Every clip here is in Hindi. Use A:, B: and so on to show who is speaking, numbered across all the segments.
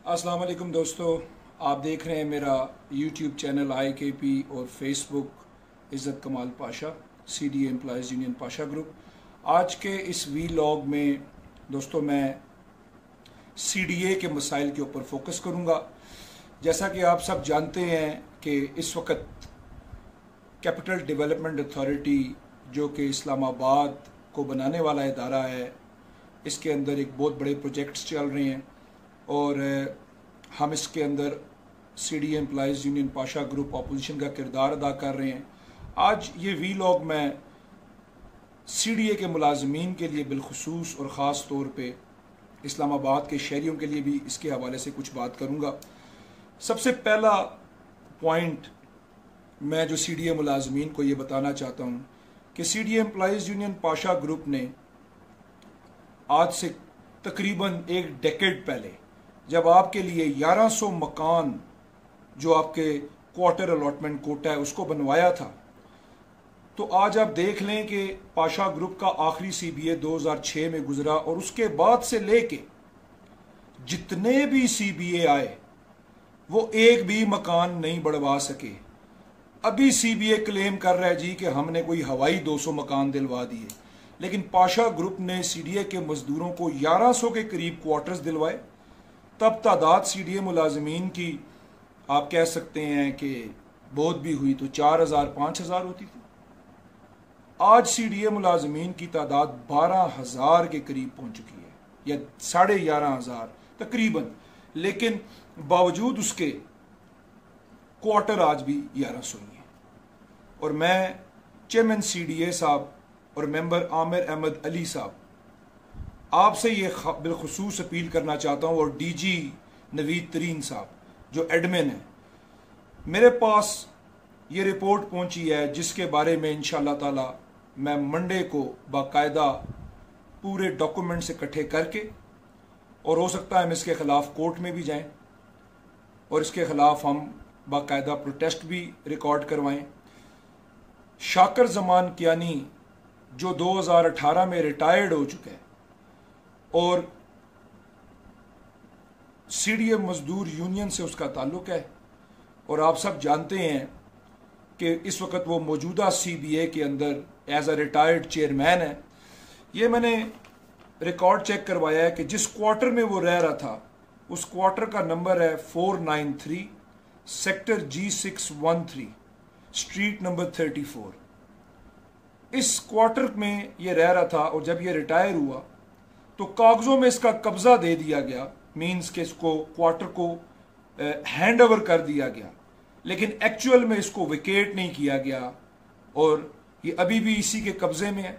A: अस्सलाम वालेकुम दोस्तों, आप देख रहे हैं मेरा यूट्यूब चैनल IKP और फेसबुक इज़्ज़त कमाल Pasha CDA employees union Pasha group. आज के इस वीलॉग में दोस्तों मैं CDA के मसाइल के ऊपर फोकस करूंगा। जैसा कि आप सब जानते हैं कि इस वक्त कैपिटल डेवलपमेंट अथॉरिटी जो कि इस्लामाबाद को बनाने वाला इदारा है, इसके अंदर एक बहुत बड़े प्रोजेक्ट्स चल रहे हैं और हम इसके अंदर CDA employees union Pasha group opposition का किरदार अदा कर रहे हैं। आज ये वीलॉग मैं CDA के मुलाजमीन के लिए बिलखुसूस और ख़ास तौर पे इस्लामाबाद के शहरियों के लिए भी इसके हवाले से कुछ बात करूँगा। सबसे पहला पॉइंट मैं जो CDA मुलाजमीन को ये बताना चाहता हूँ कि CDA employees union Pasha group ने आज से तकरीबन एक डेकेड पहले जब आपके लिए 1100 मकान जो आपके क्वार्टर अलॉटमेंट कोटा है उसको बनवाया था, तो आज आप देख लें कि पाशा ग्रुप का आखिरी CBA 2006 में गुजरा और उसके बाद से लेके जितने भी CBA आए वो एक भी मकान नहीं बढ़वा सके। अभी CBA क्लेम कर रहा है जी कि हमने कोई हवाई 200 मकान दिलवा दिए, लेकिन पाशा ग्रुप ने CDA के मजदूरों को 1100 के करीब क्वार्टर्स दिलवाए। तब तादाद CDA मुलाजमीन की आप कह सकते हैं कि बहुत भी हुई तो 4000-5000 होती थी। आज CDA मुलाजमीन की तादाद 12000 के करीब पहुंच चुकी है या 11,500 तकरीबन, लेकिन बावजूद उसके क्वार्टर आज भी 1100 ही है। और मैं चेयरमैन CDA साहब और मेंबर आमिर अहमद अली साहब आपसे ये बिलखुसूस अपील करना चाहता हूँ, और DG नवीद तरीन साहब जो एडमिन है, मेरे पास ये रिपोर्ट पहुंची है जिसके बारे में इंशाअल्लाह ताला मैं मंडे को बाकायदा पूरे डॉक्यूमेंट्स इकट्ठे करके, और हो सकता है हम इसके खिलाफ कोर्ट में भी जाएं और इसके खिलाफ हम बाकायदा प्रोटेस्ट भी रिकॉर्ड करवाएं। शाकर जमान कियानी जो 2018 में रिटायर्ड हो चुका है और CDA मजदूर यूनियन से उसका ताल्लुक है, और आप सब जानते हैं कि इस वक्त वो मौजूदा CBA के अंदर एज अ रिटायर्ड चेयरमैन है। ये मैंने रिकॉर्ड चेक करवाया है कि जिस क्वार्टर में वो रह रहा था उस क्वार्टर का नंबर है 493, सेक्टर G613, स्ट्रीट नंबर 34। इस क्वार्टर में ये रह रहा था और जब ये रिटायर हुआ तो कागजों में इसका कब्जा दे दिया गया, मींस के इसको क्वार्टर को हैंड ओवर कर दिया गया, लेकिन एक्चुअल में इसको विकेट नहीं किया गया और ये अभी भी इसी के कब्जे में है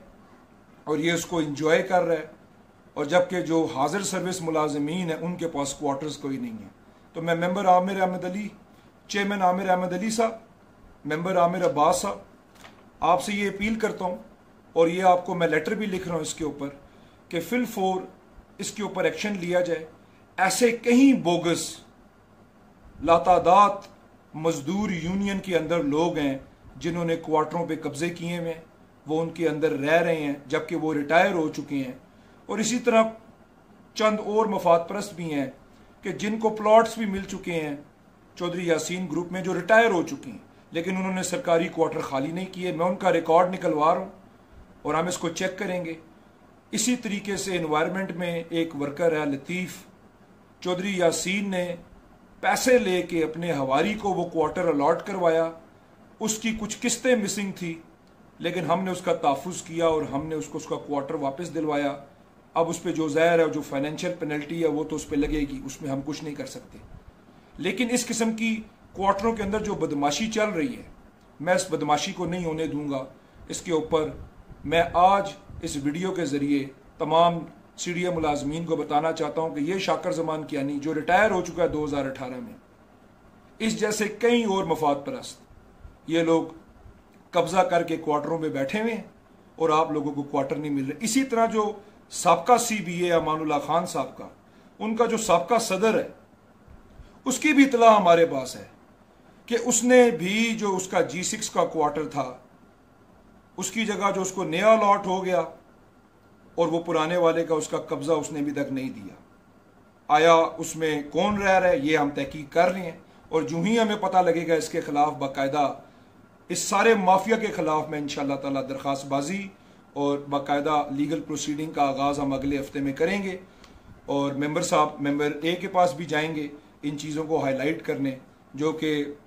A: और ये इसको एंजॉय कर रहा है। और जबकि जो हाजिर सर्विस मुलाजमीन है उनके पास क्वार्टर्स कोई नहीं है। तो मैं मेंबर आमिर अहमद अली, चेयरमैन आमिर अहमद अली साहब, मेंबर आमिर अब्बास साहब, आपसे ये अपील करता हूँ, और ये आपको मैं लेटर भी लिख रहा हूँ इसके ऊपर कि फिल इसके ऊपर एक्शन लिया जाए। ऐसे कहीं बोगस लातादाद मजदूर यूनियन के अंदर लोग हैं जिन्होंने क्वार्टरों पे कब्जे किए हुए हैं, वो उनके अंदर रह रहे हैं जबकि वो रिटायर हो चुके हैं। और इसी तरह चंद और मफाद परस्त भी हैं कि जिनको प्लॉट्स भी मिल चुके हैं चौधरी यासीन ग्रुप में, जो रिटायर हो चुकी हैं, लेकिन उन्होंने सरकारी क्वार्टर खाली नहीं किए। मैं उनका रिकॉर्ड निकलवा रहा हूँ और हम इसको चेक करेंगे। इसी तरीके से एनवायरनमेंट में एक वर्कर है लतीफ़, चौधरी यासीन ने पैसे लेके अपने हवारी को वो क्वार्टर अलॉट करवाया, उसकी कुछ किस्तें मिसिंग थी, लेकिन हमने उसका तहफ़्फ़ुज़ किया और हमने उसको उसका क्वार्टर वापस दिलवाया। अब उस पर जो ज़ाहिर है जो फाइनेंशियल पेनल्टी है वो तो उस पर लगेगी, उसमें हम कुछ नहीं कर सकते। लेकिन इस किस्म की क्वार्टरों के अंदर जो बदमाशी चल रही है, मैं इस बदमाशी को नहीं होने दूंगा। इसके ऊपर मैं आज इस वीडियो के ज़रिए तमाम CDA मुलाजमीन को बताना चाहता हूँ कि ये शाकर जमान कियानी जो रिटायर हो चुका है 2018 में, इस जैसे कई और मफाद परस्त ये लोग कब्जा करके क्वार्टरों में बैठे हुए हैं और आप लोगों को क्वार्टर नहीं मिल रहे। इसी तरह जो साबका CBA अमानुल्लाह खान साहब का, उनका जो साबका सदर है, उसकी भी इतला हमारे पास है कि उसने भी जो उसका G6 का क्वार्टर था उसकी जगह जो उसको नया अलॉट हो गया और वो पुराने वाले का उसका कब्जा उसने अभी तक नहीं दिया। आया उसमें कौन रह रहा है, ये हम तहकीक कर रहे हैं। और जो ही हमें पता लगेगा इसके खिलाफ बाकायदा, इस सारे माफिया के खिलाफ में इंशाअल्लाह ताला दरख्वास्तबाजी और बाकायदा लीगल प्रोसीडिंग का आगाज़ हम अगले हफ्ते में करेंगे। और मेंबर साहब मेंबर ए के पास भी जाएंगे इन चीज़ों को हाईलाइट करने, जो कि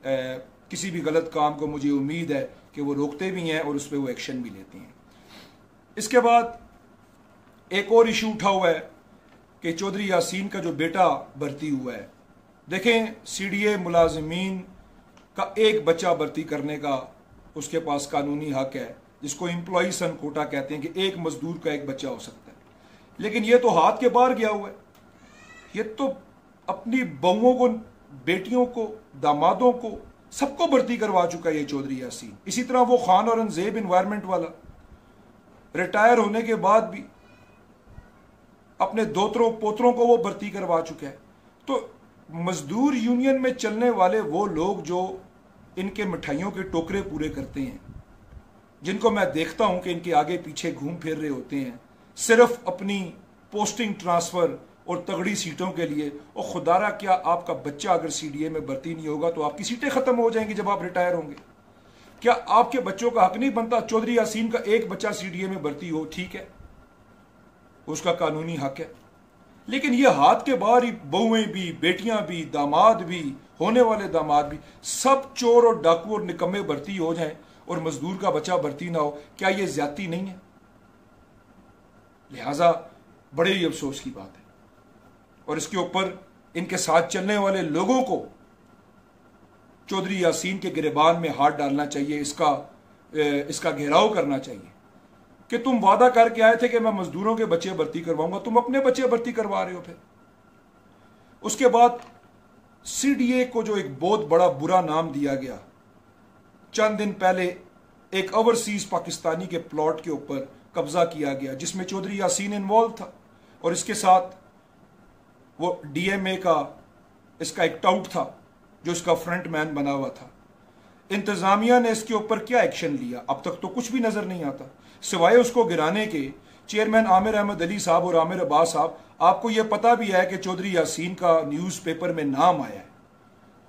A: किसी भी गलत काम को मुझे उम्मीद है कि वो रोकते भी हैं और उस पर वो एक्शन भी लेते हैं। इसके बाद एक और इशू उठा हुआ है कि चौधरी यासीन का जो बेटा भर्ती हुआ है। देखें, CDA मुलाजमीन का एक बच्चा भर्ती करने का उसके पास कानूनी हक है, जिसको एम्प्लॉई सन कोटा कहते हैं कि एक मजदूर का एक बच्चा हो सकता है। लेकिन ये तो हाथ के बाहर गया हुआ है। ये तो अपनी बहुओं को, बेटियों को, दामादों को, सबको भर्ती करवा चुका है ये चौधरी यासीन। इसी तरह वो खान औरंगजेब इन्वायरमेंट वाला रिटायर होने के बाद भी अपने दोतरों पोतरों को वो भर्ती करवा चुका है। तो मजदूर यूनियन में चलने वाले वो लोग जो इनके मिठाइयों के टोकरे पूरे करते हैं, जिनको मैं देखता हूं कि इनके आगे पीछे घूम फिर रहे होते हैं सिर्फ अपनी पोस्टिंग, ट्रांसफर और तगड़ी सीटों के लिए। और खुदारा, क्या आपका बच्चा अगर CDA में भर्ती नहीं होगा तो आपकी सीटें खत्म हो जाएंगी जब आप रिटायर होंगे? क्या आपके बच्चों का हक नहीं बनता? चौधरी यासीन का एक बच्चा CDA में भर्ती हो, ठीक है, उसका कानूनी हक है। लेकिन ये हाथ के बाहर ही बहुएं भी, बेटियां भी, दामाद भी, होने वाले दामाद भी, सब चोर और डाकू और निकम्मे भर्ती हो जाएं और मजदूर का बच्चा भर्ती ना हो, क्या ये ज्यादती नहीं है? लिहाजा बड़े ही अफसोस की बात है। और इसके ऊपर इनके साथ चलने वाले लोगों को चौधरी यासीन के गिरबान में हाथ डालना चाहिए, इसका घेराव करना चाहिए कि तुम वादा करके आए थे कि मैं मजदूरों के बच्चे भर्ती करवाऊंगा, तुम अपने बच्चे भर्ती करवा रहे हो। फिर उसके बाद CDA को जो एक बहुत बड़ा बुरा नाम दिया गया, चंद दिन पहले एक ओवरसीज पाकिस्तानी के प्लॉट के ऊपर कब्जा किया गया जिसमें चौधरी यासीन इन्वॉल्व था, और इसके साथ वो DMA का इसका एक टाउट था जो इसका फ्रंट मैन बना हुआ था। इंतजामिया ने इसके ऊपर क्या एक्शन लिया? अब तक तो कुछ भी नजर नहीं आता, सिवाय उसको गिराने के। चेयरमैन आमिर अहमद अली साहब और आमिर अब्बास साहब, आपको यह पता भी है कि चौधरी यासीन का न्यूज़पेपर में नाम आया है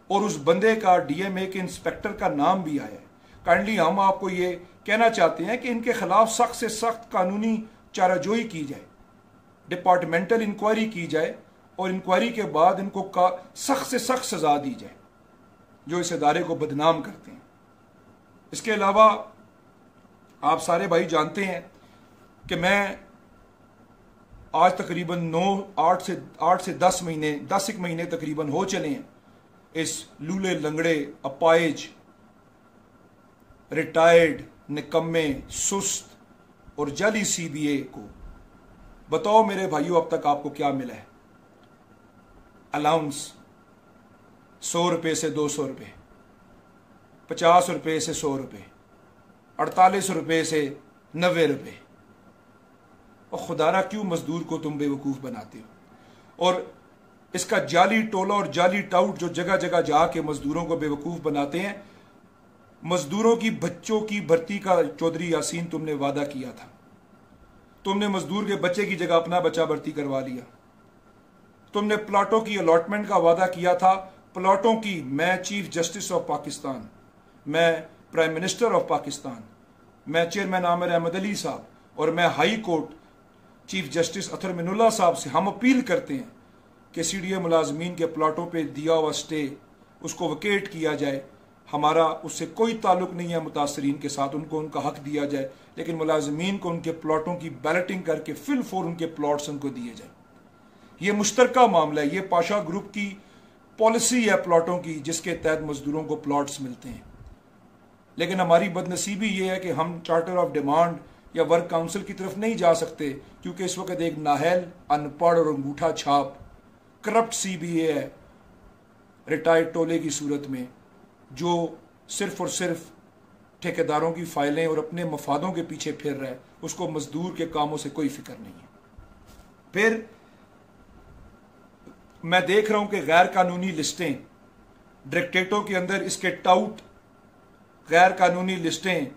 A: और उस बंदे का DMA के इंस्पेक्टर का नाम भी आया है। काइंडली हम आपको ये कहना चाहते हैं कि इनके खिलाफ सख्त से सख्त कानूनी चाराजोई की जाए, डिपार्टमेंटल इंक्वायरी की जाए और इंक्वायरी के बाद इनको सख्त से सख्त सजा दी जाए जो इस इदारे को बदनाम करते हैं। इसके अलावा आप सारे भाई जानते हैं कि मैं आज तकरीबन 8 से 10 महीने तकरीबन हो चले हैं इस लूले लंगड़े, अपाइज, रिटायर्ड, निकम्मे, सुस्त और जाली CBA को। बताओ मेरे भाइयों, अब तक आपको क्या मिला है? अलाउंस 100 रुपये से 200 रुपये, 50 रुपये से 100 रुपये, 48 रुपये से 90 रुपये। और खुदारा क्यों मजदूर को तुम बेवकूफ़ बनाते हो? और इसका जाली टोला और जाली टाउट जो जगह जगह जाके मजदूरों को बेवकूफ़ बनाते हैं। मजदूरों की बच्चों की भर्ती का चौधरी यासीन तुमने वादा किया था, तुमने मजदूर के बच्चे की जगह अपना बच्चा भर्ती करवा लिया। तुमने प्लाटों की अलॉटमेंट का वादा किया था, प्लाटों की मैं चीफ जस्टिस ऑफ पाकिस्तान, मैं प्राइम मिनिस्टर ऑफ पाकिस्तान, मैं चेयरमैन आमिर अहमद अली साहब और मैं हाई कोर्ट चीफ जस्टिस अतर मिनुल्लाह साहब से हम अपील करते हैं कि CDA मुलाजमीन के प्लाटों पे दिया हुआ स्टे उसको वकेट किया जाए। हमारा उससे कोई ताल्लुक नहीं है मुतासरीन के साथ, उनको उनका हक दिया जाए, लेकिन मुलाजमीन को उनके प्लाटों की बैलेटिंग करके फिल फॉर उनके प्लॉट्स उनको दिए जाए। ये मुश्तरका मामला है, ये पाशा ग्रुप की पॉलिसी है प्लॉटों की, जिसके तहत मजदूरों को प्लॉट्स मिलते हैं। लेकिन हमारी बदनसीबी ये है कि हम चार्टर ऑफ डिमांड या वर्क काउंसिल की तरफ नहीं जा सकते, क्योंकि इस वक्त एक नाहल, अनपढ़ और अंगूठा छाप करप्ट CBA है रिटायर्ड टोले की सूरत में, जो सिर्फ और सिर्फ ठेकेदारों की फाइलें और अपने मफादों के पीछे फिर रहा है। उसको मजदूर के कामों से कोई फिक्र नहीं है। फिर मैं देख रहा हूं कि गैर कानूनी लिस्टें डायरेक्टरेटों के अंदर, इसके टाउट गैर कानूनी लिस्टें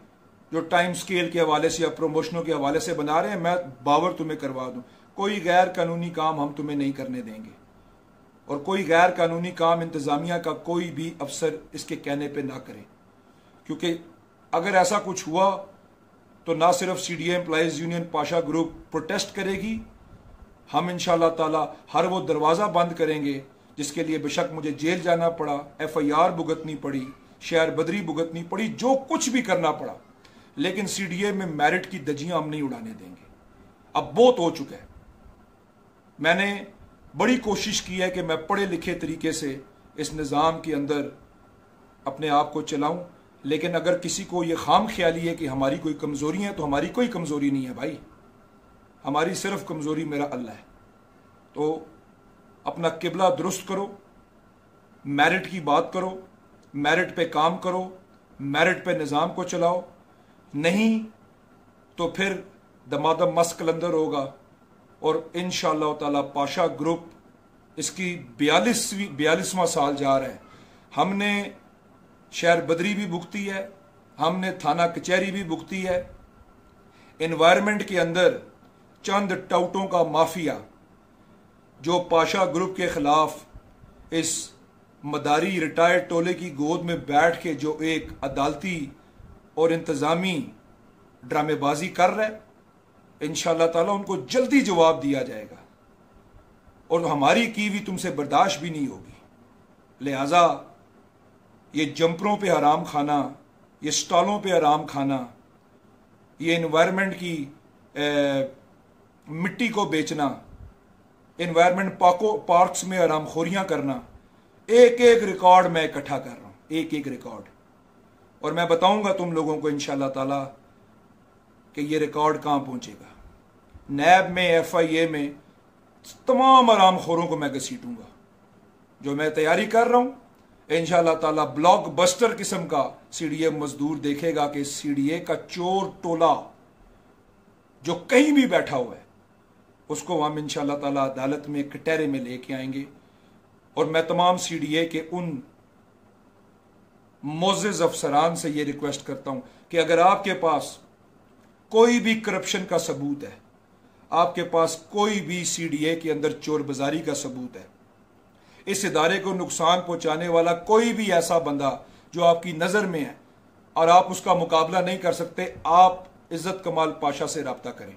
A: जो टाइम स्केल के हवाले से या प्रमोशनों के हवाले से बना रहे हैं। मैं बावर तुम्हें करवा दूं, कोई गैर कानूनी काम हम तुम्हें नहीं करने देंगे। और कोई गैर कानूनी काम इंतज़ामिया का कोई भी अफसर इसके कहने पे ना करे, क्योंकि अगर ऐसा कुछ हुआ तो ना सिर्फ CDA employees union Pasha group protest करेगी, हम इंशाअल्लाह ताला हर वो दरवाज़ा बंद करेंगे जिसके लिए बेशक मुझे जेल जाना पड़ा, FIR भुगतनी पड़ी, शहर बदरी भुगतनी पड़ी, जो कुछ भी करना पड़ा, लेकिन CDA में मेरिट की धज्जियां हम नहीं उड़ाने देंगे। अब बहुत हो चुका है। मैंने बड़ी कोशिश की है कि मैं पढ़े लिखे तरीके से इस निज़ाम के अंदर अपने आप को चलाऊं, लेकिन अगर किसी को ये खाम ख्याली है कि हमारी कोई कमज़ोरी है, तो हमारी कोई कमज़ोरी नहीं है भाई। हमारी सिर्फ कमज़ोरी मेरा अल्लाह है। तो अपना किबला दुरुस्त करो, मेरिट की बात करो, मेरिट पे काम करो, मेरिट पे निज़ाम को चलाओ, नहीं तो फिर दमादम मस्त कलंदर होगा। और इंशाअल्लाह ताला पाशा ग्रुप इसकी 42वां साल जा रहा है। हमने शहर बदरी भी भुगती है, हमने थाना कचहरी भी भुगती है। एनवायरनमेंट के अंदर चंद टाउटों का माफिया जो पाशा ग्रुप के खिलाफ इस मदारी रिटायर्ड टोले की गोद में बैठ के जो एक अदालती और इंतज़ामी ड्रामेबाजी कर रहा है, इंशाअल्लाह ताला उनको जल्दी जवाब दिया जाएगा और हमारी की भी तुमसे बर्दाश्त भी नहीं होगी। लिहाजा ये जंपरों पे हराम खाना, ये स्टॉलों पे हराम खाना, ये एनवायरनमेंट की मिट्टी को बेचना, एनवायरनमेंट पार्क्स में हरामखोरियां करना, एक एक रिकॉर्ड मैं इकट्ठा कर रहा हूं, एक एक रिकॉर्ड। और मैं बताऊंगा तुम लोगों को इंशाअल्लाह ताला कि ये रिकॉर्ड कहां पहुंचेगा। नैब में, FIA में तमाम हरामखोरों को मैं घसीटूंगा। जो मैं तैयारी कर रहा हूं इंशाअल्लाह ताला ब्लॉकबस्टर किस्म का CDA मजदूर देखेगा कि CDA का चोर टोला जो कहीं भी बैठा हुआ है उसको हम इंशाअल्लाह ताला अदालत में कटहरे में लेके आएंगे। और मैं तमाम CDA के उन मोअज़्ज़िज़ अफसरान से ये रिक्वेस्ट करता हूं कि अगर आपके पास कोई भी करप्शन का सबूत है, आपके पास कोई भी CDA के अंदर चोर बाजारी का सबूत है, इस इदारे को नुकसान पहुंचाने वाला कोई भी ऐसा बंदा जो आपकी नज़र में है और आप उसका मुकाबला नहीं कर सकते, आप इज़्ज़त कमाल पाशा से रब्ता करें।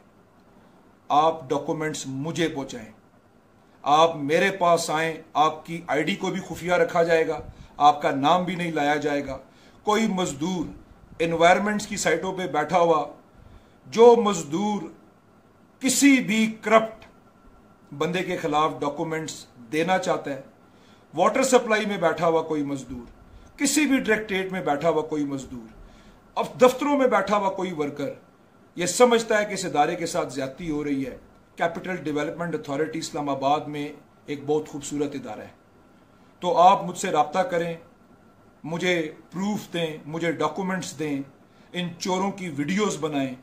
A: आप डॉक्यूमेंट्स मुझे पहुंचाएं, आप मेरे पास आएं, आपकी ID को भी खुफिया रखा जाएगा, आपका नाम भी नहीं लाया जाएगा। कोई मजदूर एनवायरनमेंट्स की साइटों पे बैठा हुआ, जो मजदूर किसी भी करप्ट बंदे के खिलाफ डॉक्यूमेंट्स देना चाहता है, वाटर सप्लाई में बैठा हुआ कोई मजदूर, किसी भी डायरेक्टरेट में बैठा हुआ कोई मजदूर, अब दफ्तरों में बैठा हुआ कोई वर्कर यह समझता है कि इस इदारे के साथ ज्यादती हो रही है। कैपिटल डेवलपमेंट अथॉरिटी इस्लामाबाद में एक बहुत खूबसूरत इदारा है, तो आप मुझसे रब्ता करें, मुझे प्रूफ दें, मुझे डॉक्यूमेंट्स दें, इन चोरों की वीडियोस बनाएं।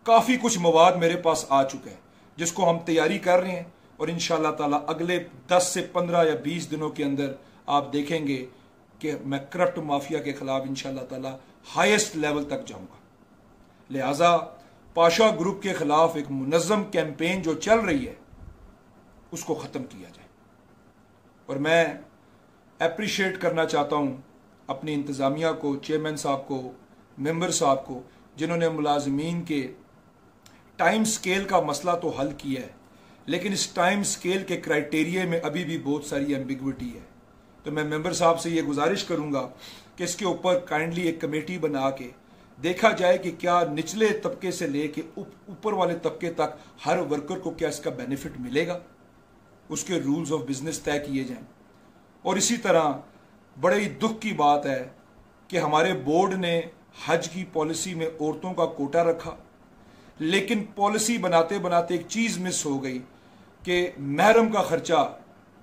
A: काफ़ी कुछ मवाद मेरे पास आ चुका है जिसको हम तैयारी कर रहे हैं और इंशाअल्लाह ताला अगले 10 से 15 या 20 दिनों के अंदर आप देखेंगे कि मैं करप्ट माफिया के खिलाफ इंशाअल्लाह ताला हाईएस्ट लेवल तक जाऊंगा। लिहाजा पाशा ग्रुप के खिलाफ एक मुनज़्ज़म कैंपेन जो चल रही है उसको ख़त्म किया जाए। और मैं अप्रिशिएट करना चाहता हूं अपनी इंतज़ामिया को, चेयरमैन साहब को, मेंबर साहब को, जिन्होंने मुलाजमीन के टाइम स्केल का मसला तो हल किया है, लेकिन इस टाइम स्केल के क्राइटेरिया में अभी भी बहुत सारी एम्बिग्विटी है। तो मैं मेंबर साहब से ये गुजारिश करूंगा कि इसके ऊपर काइंडली एक कमेटी बना के देखा जाए कि क्या निचले तबके से लेके ऊपर वाले तबके तक हर वर्कर को क्या इसका बेनिफिट मिलेगा, उसके रूल्स ऑफ बिजनेस तय किए जाएं। और इसी तरह बड़े ही दुख की बात है कि हमारे बोर्ड ने हज की पॉलिसी में औरतों का कोटा रखा, लेकिन पॉलिसी बनाते बनाते एक चीज मिस हो गई कि महरम का खर्चा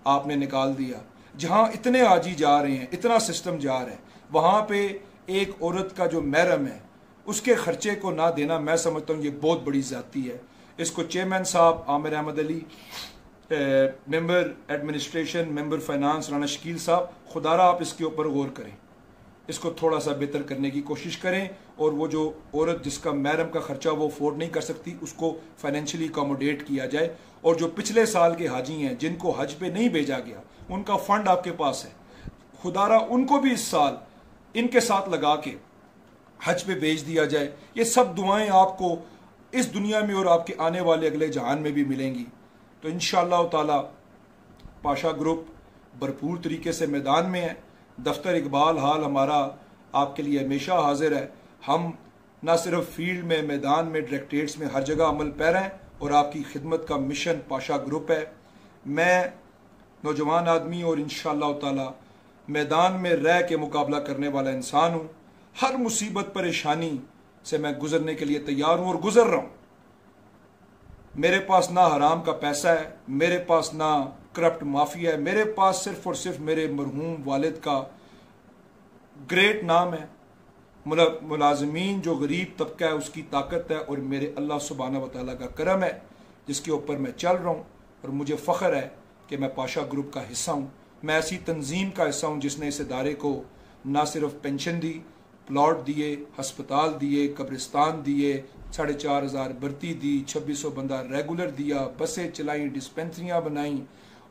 A: आपने निकाल दिया। जहां इतने आजी जा रहे हैं, इतना सिस्टम जा रहा है, वहां पे एक औरत का जो महरम है उसके खर्चे को ना देना, मैं समझता हूँ ये बहुत बड़ी ज्यादती है। इसको चेयरमैन साहब Aamir Ahmed Ali, member administration, member finance Rana Shakeel साहब, खुदारा आप इसके ऊपर गौर करें, इसको थोड़ा सा बेहतर करने की कोशिश करें, और वो जो औरत जिसका महरम का खर्चा वो अफोर्ड नहीं कर सकती उसको फाइनेंशियली अकोमोडेट किया जाए। और जो पिछले साल के हाजी हैं जिनको हज पे नहीं भेजा गया, उनका फंड आपके पास है, खुदारा उनको भी इस साल इनके साथ लगा के हज पे भेज दिया जाए। ये सब दुआएं आपको इस दुनिया में और आपके आने वाले अगले जहान में भी मिलेंगी। तो इंशाअल्लाह ताला पाशा ग्रुप भरपूर तरीके से मैदान में है। दफ्तर इकबाल हाल हमारा आपके लिए हमेशा हाजिर है। हम ना सिर्फ फील्ड में, मैदान में, डायरेक्टरेट्स में, हर जगह अमल पैरा हैं और आपकी खिदमत का मिशन पाशा ग्रुप है। मैं नौजवान आदमी और इंशाअल्लाह ताला मैदान में रह के मुकाबला करने वाला इंसान हूँ। हर मुसीबत परेशानी से मैं गुजरने के लिए तैयार हूँ और गुजर रहा हूँ। मेरे पास ना हराम का पैसा है, मेरे पास ना करप्ट माफिया है, मेरे पास सिर्फ और सिर्फ मेरे मरहूम वालिद का ग्रेट नाम है। मुलाजमीन जो गरीब तबका है उसकी ताकत है, और मेरे अल्लाह सुब्हानहू व तआला का करम है जिसके ऊपर मैं चल रहा हूँ। और मुझे फ़ख्र है कि मैं पाशा ग्रुप का हिस्सा हूँ। मैं ऐसी तंजीम का हिस्सा हूँ जिसने इस इदारे को ना सिर्फ पेंशन दी, प्लॉट दिए, हस्पताल दिए, कब्रिस्तान दिए, 4500 भर्ती दी, 2600 बंदा रेगुलर दिया, बसें चलाई, डिस्पेंसरियाँ बनाई,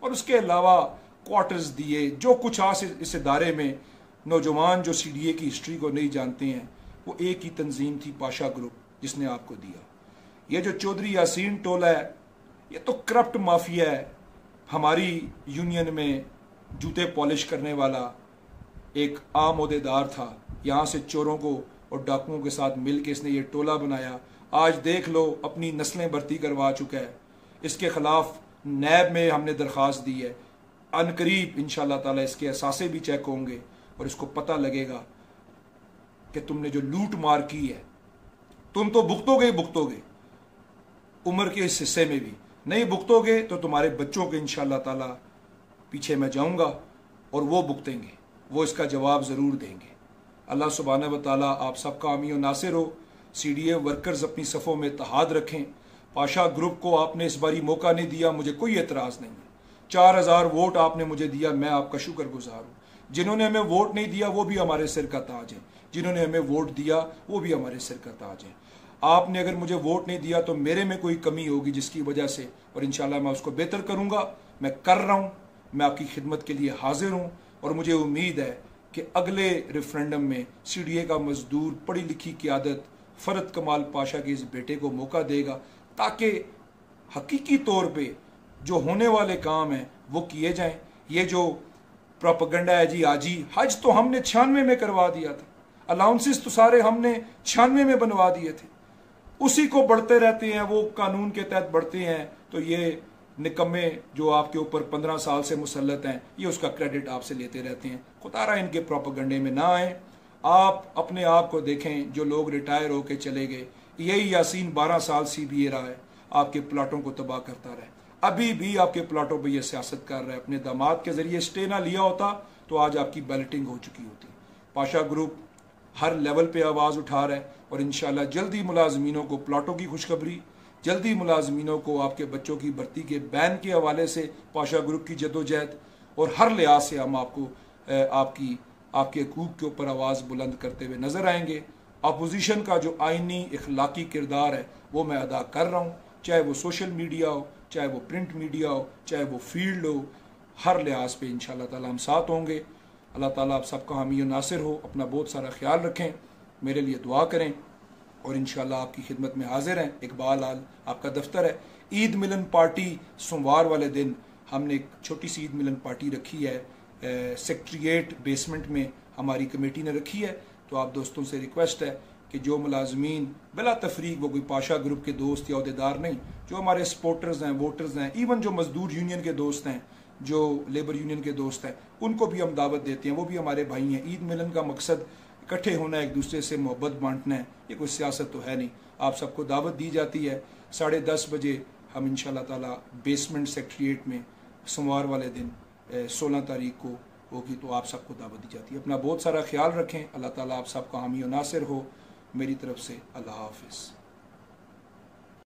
A: और उसके अलावा क्वार्टर्स दिए। जो कुछ आज इस इदारे में नौजवान जो CDA की हिस्ट्री को नहीं जानते हैं, वो एक ही तंजीम थी पाशा ग्रुप जिसने आपको दिया। ये जो चौधरी यासीन टोला है, ये तो करप्ट माफिया है। हमारी यूनियन में जूते पॉलिश करने वाला एक आम ओहदेदार था, यहाँ से चोरों को और डाकुओं के साथ मिल के इसने ये टोला बनाया। आज देख लो अपनी नस्लें भर्ती करवा चुका है। इसके खिलाफ नैब में हमने दरख्वास्त दी है। अनकरीब इंशाअल्लाह ताला इसके असासे भी चेक होंगे और इसको पता लगेगा कि तुमने जो लूट मार की है, तुम तो भुगतोगे ही भुगतोगे, उम्र के इस हिस्से में भी नहीं भुगतोगे तो तुम्हारे बच्चों के इंशाअल्लाह ताला पीछे मैं जाऊंगा और वो भुगतेंगे, वो इसका जवाब ज़रूर देंगे। अल्लाह सुब्हानहू व तआला आप सबका हामी और नासिर हो। CDA वर्कर्स अपनी सफ़ों में इत्तेहाद रखें। पाशा ग्रुप को आपने इस बारी मौका नहीं दिया, मुझे कोई एतराज़ नहीं है। 4000 वोट आपने मुझे दिया, मैं आपका शुक्रगुजार हूँ। जिन्होंने हमें वोट नहीं दिया वो भी हमारे सिर का ताज है, जिन्होंने हमें वोट दिया वो भी हमारे सिर का ताज है। आपने अगर मुझे वोट नहीं दिया तो मेरे में कोई कमी होगी जिसकी वजह से, और इंशाल्लाह मैं उसको बेहतर करूँगा। मैं कर रहा हूँ, मैं आपकी खिदमत के लिए हाजिर हूँ, और मुझे उम्मीद है कि अगले रेफरेंडम में CDA का मजदूर पढ़ी लिखी क़यादत फ़रद कमाल पाशा के इस बेटे को मौका देगा, ताकि हकीकी तौर पे जो होने वाले काम हैं वो किए जाएं। ये जो प्रोपेगेंडा है जी आजी हज तो हमने 96 में करवा दिया था, अलाउंसेस तो सारे हमने 96 में बनवा दिए थे, उसी को बढ़ते रहते हैं, वो कानून के तहत बढ़ते हैं। तो ये निकम्मे जो आपके ऊपर 15 साल से मुसल्लत हैं, ये उसका क्रेडिट आपसे लेते रहते हैं। खुदारा इनके प्रोपेगेंडे में ना आए। आप अपने आप को देखें, जो लोग रिटायर होकर चले गए, यही यासीन 12 साल CBA रहा है, आपके प्लाटों को तबाह करता रहा, अभी भी आपके प्लाटों पर यह सियासत कर रहा है। अपने दामाद के जरिए स्टे ना लिया होता तो आज आपकी बैलेटिंग हो चुकी होती। पाशा ग्रुप हर लेवल पे आवाज़ उठा रहा है, और इंशाल्लाह जल्दी मुलाजमीनों को प्लाटों की खुशखबरी, जल्दी मुलाजमीनों को आपके बच्चों की भर्ती के बैन के हवाले से पाशा ग्रुप की जदोजहद, और हर लिहाज से हम आपको आपके हकूक़ के ऊपर आवाज़ बुलंद करते हुए नज़र आएंगे। अपोजिशन का जो आइनी इखलाकी किरदार है वो मैं अदा कर रहा हूँ, चाहे वो सोशल मीडिया हो, चाहे वो प्रिंट मीडिया हो, चाहे वो फील्ड हो, हर लिहाज पे इंशाअल्लाह ताला हम साथ होंगे। अल्लाह ताला आप सबका हामी और नासिर हो। अपना बहुत सारा ख्याल रखें, मेरे लिए दुआ करें, और इंशाअल्लाह आपकी खिदमत में हाजिर हैं। इकबाल हाल आपका दफ्तर है। ईद मिलन पार्टी सोमवार वाले दिन हमने एक छोटी सी ईद मिलन पार्टी रखी है, सेक्रेटेरिएट बेसमेंट में हमारी कमेटी ने रखी है। तो आप दोस्तों से रिक्वेस्ट है कि जो मुलाजमीन बिला तफरीक, वो कोई पाशा ग्रुप के दोस्त या अहदेदार नहीं, जो हमारे सपोर्टर्स हैं, वोटर्स हैं, इवन जो मजदूर यूनियन के दोस्त हैं, जो लेबर यूनियन के दोस्त हैं, उनको भी हम दावत देते हैं, वो भी हमारे भाई हैं। ईद मिलन का मकसद इकट्ठे होना, एक दूसरे से मोहब्बत बांटना है, ये कोई सियासत तो है नहीं। आप सबको दावत दी जाती है। 10:30 बजे हम इंशाअल्लाह ताला बेसमेंट सेक्रेटेरिएट में सोमवार वाले दिन 16 तारीख को होगी, तो आप सबको दावत दी जाती है। अपना बहुत सारा ख्याल रखें। अल्लाह ताला आप सबका हामी और नासिर हो। मेरी तरफ से अल्लाह हाफिज़।